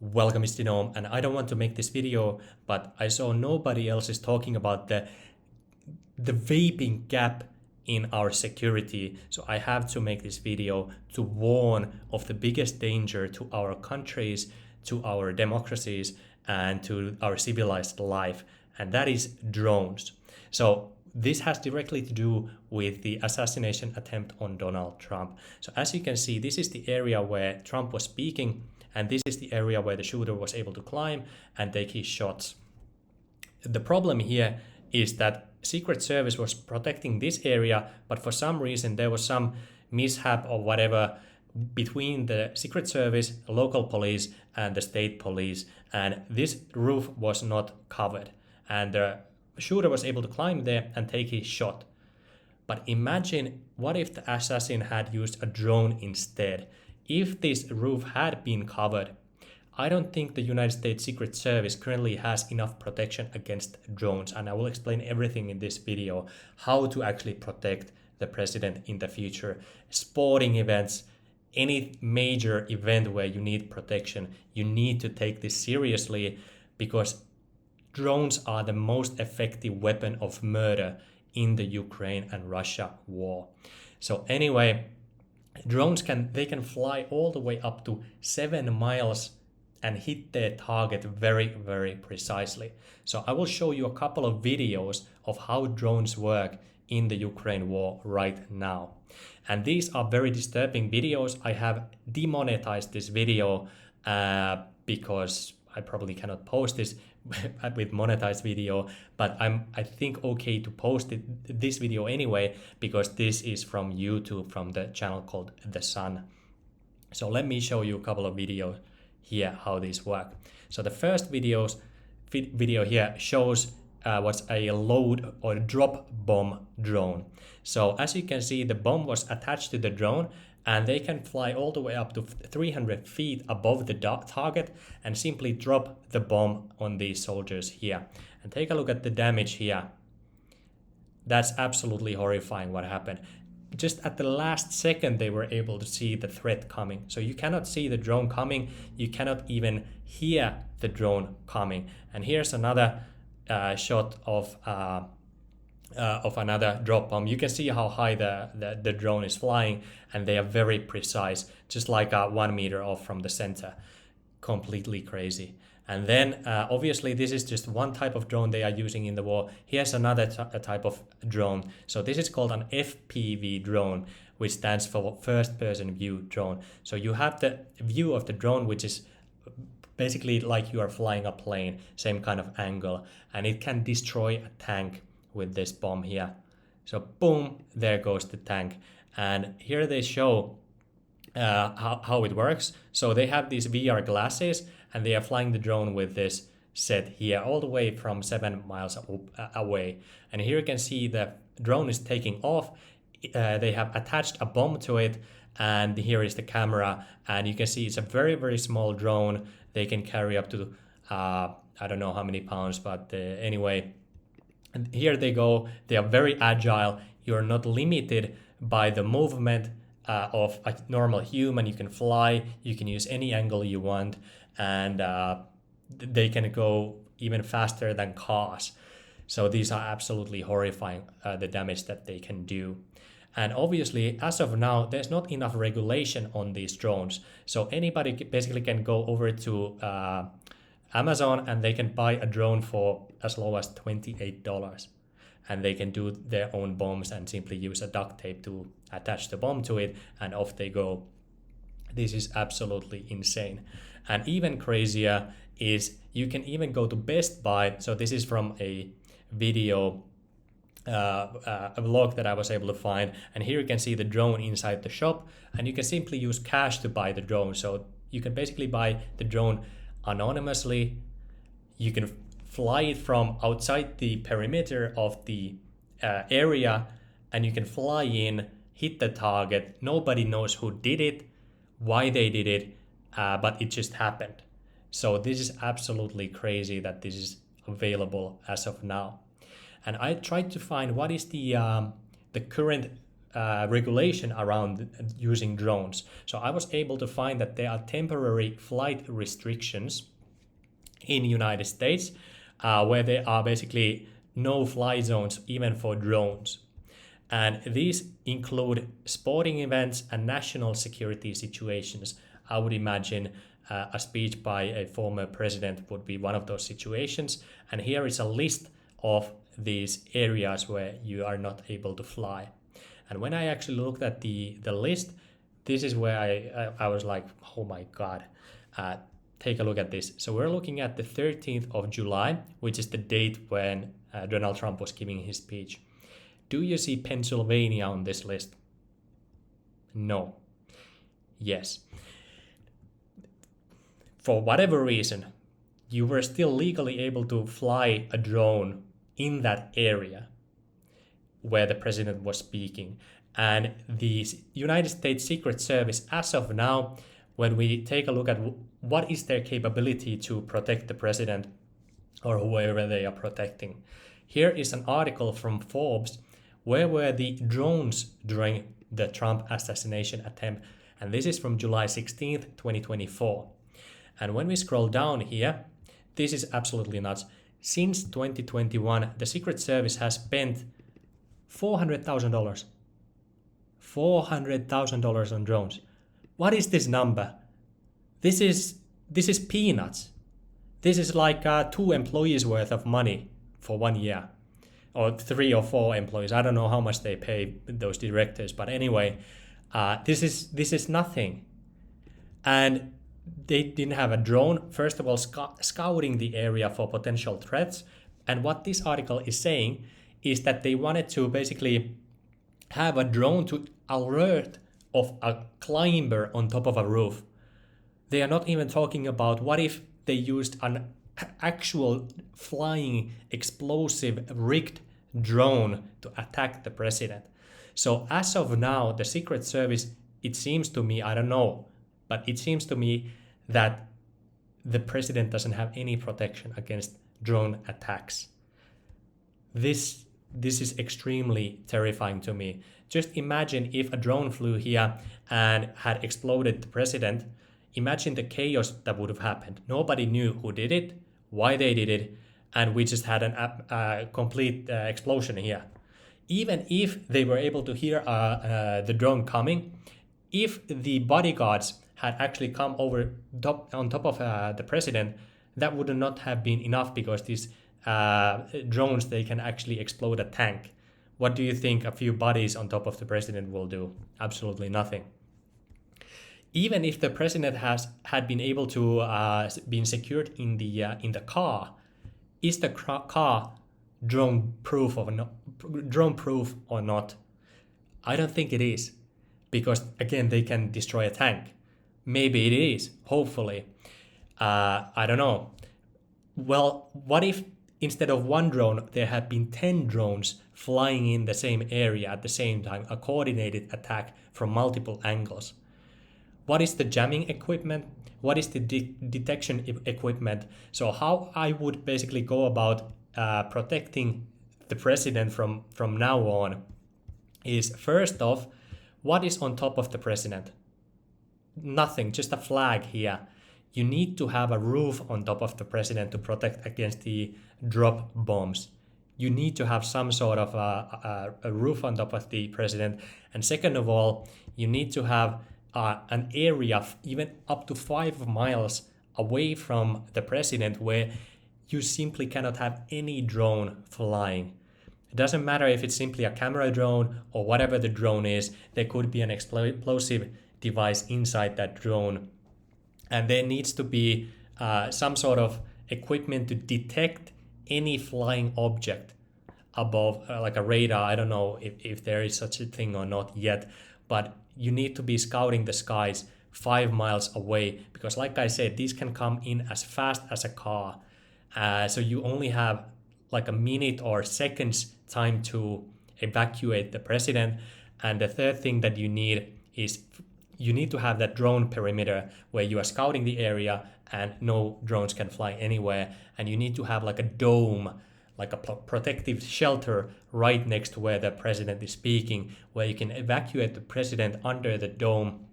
Welcome, Mr. Gnome, and I don't want to make this video, but I saw nobody else is talking about the vaping gap in our security. So I have to make this video to warn of the biggest danger to our countries, to our democracies, and to our civilized life, and that is drones. So this has directly to do with the assassination attempt on Donald Trump. So as you can see, this is the area where Trump was speaking, and this is the area where the shooter was able to climb and take his shots. The problem here is that Secret Service was protecting this area, but for some reason there was some mishap or whatever between the Secret Service, local police, and the state police, and this roof was not covered. And the shooter was able to climb there and take his shot. But imagine what if the assassin had used a drone instead? If this roof had been covered, I don't think the United States Secret Service currently has enough protection against drones, and I will explain everything in this video, how to actually protect the president in the future. Sporting events, any major event where you need protection, you need to take this seriously because drones are the most effective weapon of murder in the Ukraine and Russia war. So anyway, drones can fly all the way up to 7 miles and hit their target very, very precisely. So I will show you a couple of videos of how drones work in the Ukraine war right now. And these are very disturbing videos. I have demonetized this video because I probably cannot post this with monetized video, but I think okay to post this video anyway, because this is from YouTube, from the channel called The Sun. So let me show you a couple of videos here how these work. So the first video here shows what's a load or drop bomb drone. So as you can see, the bomb was attached to the drone, and they can fly all the way up to 300 feet above the target and simply drop the bomb on these soldiers here. And take a look at the damage here. That's absolutely horrifying what happened. Just at the last second, they were able to see the threat coming. So you cannot see the drone coming. You cannot even hear the drone coming. And here's another shot of another drop bomb. You can see how high the drone is flying, and they are very precise, just like 1 meter off from the center. Completely crazy. And then obviously this is just one type of drone they are using in the war. Here's another type of drone. So this is called an FPV drone, which stands for first person view drone. So you have the view of the drone, which is basically like you are flying a plane, same kind of angle, and it can destroy a tank with this bomb here. So boom, there goes the tank. And here they show how it works. So they have these VR glasses, and they are flying the drone with this set here all the way from 7 miles away. And here you can see the drone is taking off. They have attached a bomb to it, and here is the camera, and you can see it's a very, very small drone. They can carry up to I don't know how many pounds, but anyway. And here they go. They are very agile. You're not limited by the movement of a normal human. You can fly. You can use any angle you want, and they can go even faster than cars. So these are absolutely horrifying, the damage that they can do. And obviously, as of now, there's not enough regulation on these drones. So anybody basically can go over to Amazon, and they can buy a drone for as low as $28, and they can do their own bombs and simply use a duct tape to attach the bomb to it, and off they go. This is absolutely insane. And even crazier is you can even go to Best Buy. So this is from a video, a vlog that I was able to find, and here you can see the drone inside the shop, and you can simply use cash to buy the drone. So you can basically buy the drone anonymously. You can fly it from outside the perimeter of the area, and you can fly in, hit the target. Nobody knows who did it, why they did it, but it just happened. So this is absolutely crazy that this is available as of now. And I tried to find what is the current regulation around using drones. So I was able to find that there are temporary flight restrictions in United States where there are basically no fly zones even for drones. And these include sporting events and national security situations. I would imagine a speech by a former president would be one of those situations. And here is a list of these areas where you are not able to fly. And when I actually looked at the list, this is where I was like, oh my God, take a look at this. So we're looking at the 13th of July, which is the date when Donald Trump was giving his speech. Do you see Pennsylvania on this list? No. Yes. For whatever reason, you were still legally able to fly a drone in that area where the president was speaking. And the United States Secret Service, as of now, when we take a look at what is their capability to protect the president or whoever they are protecting. Here is an article from Forbes. Where were the drones during the Trump assassination attempt? And this is from July 16th, 2024. And when we scroll down here, this is absolutely nuts. Since 2021, the Secret Service has spent $400,000. $400,000 on drones. What is this number? This is peanuts. This is like 2 employees worth of money for 1 year. Or 3 or 4 employees. I don't know how much they pay those directors, but anyway, this is nothing. And they didn't have a drone, first of all, scouting the area for potential threats. And what this article is saying is that they wanted to basically have a drone to alert of a climber on top of a roof. They are not even talking about what if they used an actual flying explosive rigged drone to attack the president. So as of now, the Secret Service, it seems to me, I don't know, but it seems to me that the president doesn't have any protection against drone attacks. This is extremely terrifying to me. Just imagine if a drone flew here and had exploded the president. Imagine the chaos that would have happened. Nobody knew who did it, why they did it, and we just had a complete explosion here. Even if they were able to hear the drone coming, if the bodyguards had actually come over on top of the president, that would not have been enough because these drones, they can actually explode a tank. What do you think a few bodies on top of the president will do? Absolutely nothing. Even if the president had been able to been secured in the car, is the car drone proof or not? I don't think it is, because again they can destroy a tank. Maybe it is, hopefully. I don't know. Well, what if instead of 1 drone there had been 10 drones flying in the same area at the same time, a coordinated attack from multiple angles? What is the jamming equipment? What is the detection equipment? So how I would basically go about protecting the president from now on is, first off, what is on top of the president? Nothing, just a flag here. You need to have a roof on top of the president to protect against the drop bombs. You need to have some sort of a roof on top of the president. And second of all, you need to have an area even up to 5 miles away from the president where you simply cannot have any drone flying. It doesn't matter if it's simply a camera drone or whatever the drone is, there could be an explosive device inside that drone. And there needs to be some sort of equipment to detect any flying object above, like a radar. I don't know if there is such a thing or not yet, but you need to be scouting the skies 5 miles away, because like I said, these can come in as fast as a car. So you only have like a minute or seconds time to evacuate the president. And the third thing that you need is you need to have that drone perimeter where you are scouting the area and no drones can fly anywhere. And you need to have like a dome, like a protective shelter right next to where the president is speaking, where you can evacuate the president under the dome.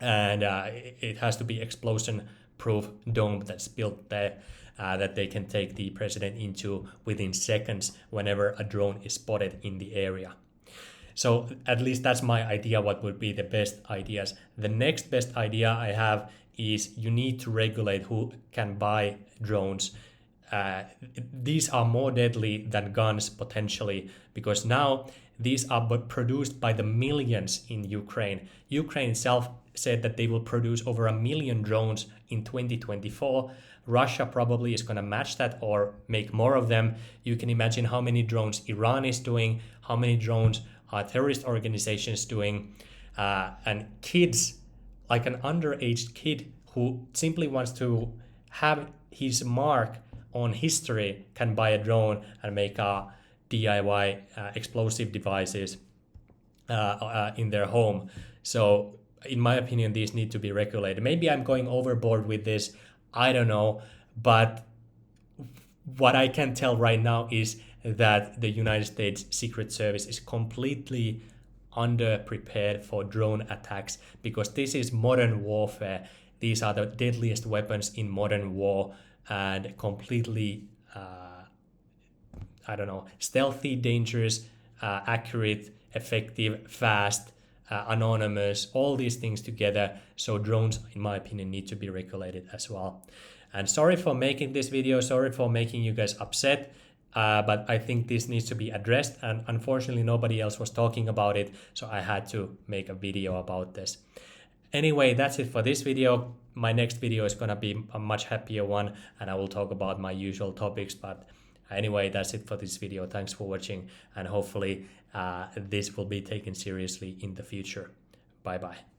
And it has to be explosion-proof dome that's built there that they can take the president into within seconds whenever a drone is spotted in the area. So at least that's my idea what would be the best ideas. The next best idea I have is you need to regulate who can buy drones. These are more deadly than guns potentially, because now these are produced by the millions in Ukraine. Ukraine itself said that they will produce over 1 million drones in 2024. Russia probably is going to match that or make more of them. You can imagine how many drones Iran is doing, how many drones are terrorist organizations doing, and kids, like an underage kid who simply wants to have his mark on history, can buy a drone and make a DIY explosive devices in their home. So in my opinion, these need to be regulated. Maybe I'm going overboard with this, I don't know, but what I can tell right now is that the United States Secret Service is completely underprepared for drone attacks, because this is modern warfare. These are the deadliest weapons in modern war, and completely stealthy, dangerous, accurate, effective, fast, anonymous, all these things together. So drones, in my opinion, need to be regulated as well. And sorry for making this video, sorry for making you guys upset, but I think this needs to be addressed, and unfortunately nobody else was talking about it, so I had to make a video about this. Anyway, that's it for this video. My next video is gonna be a much happier one, and I will talk about my usual topics, but anyway, that's it for this video. Thanks for watching, and hopefully this will be taken seriously in the future. Bye bye.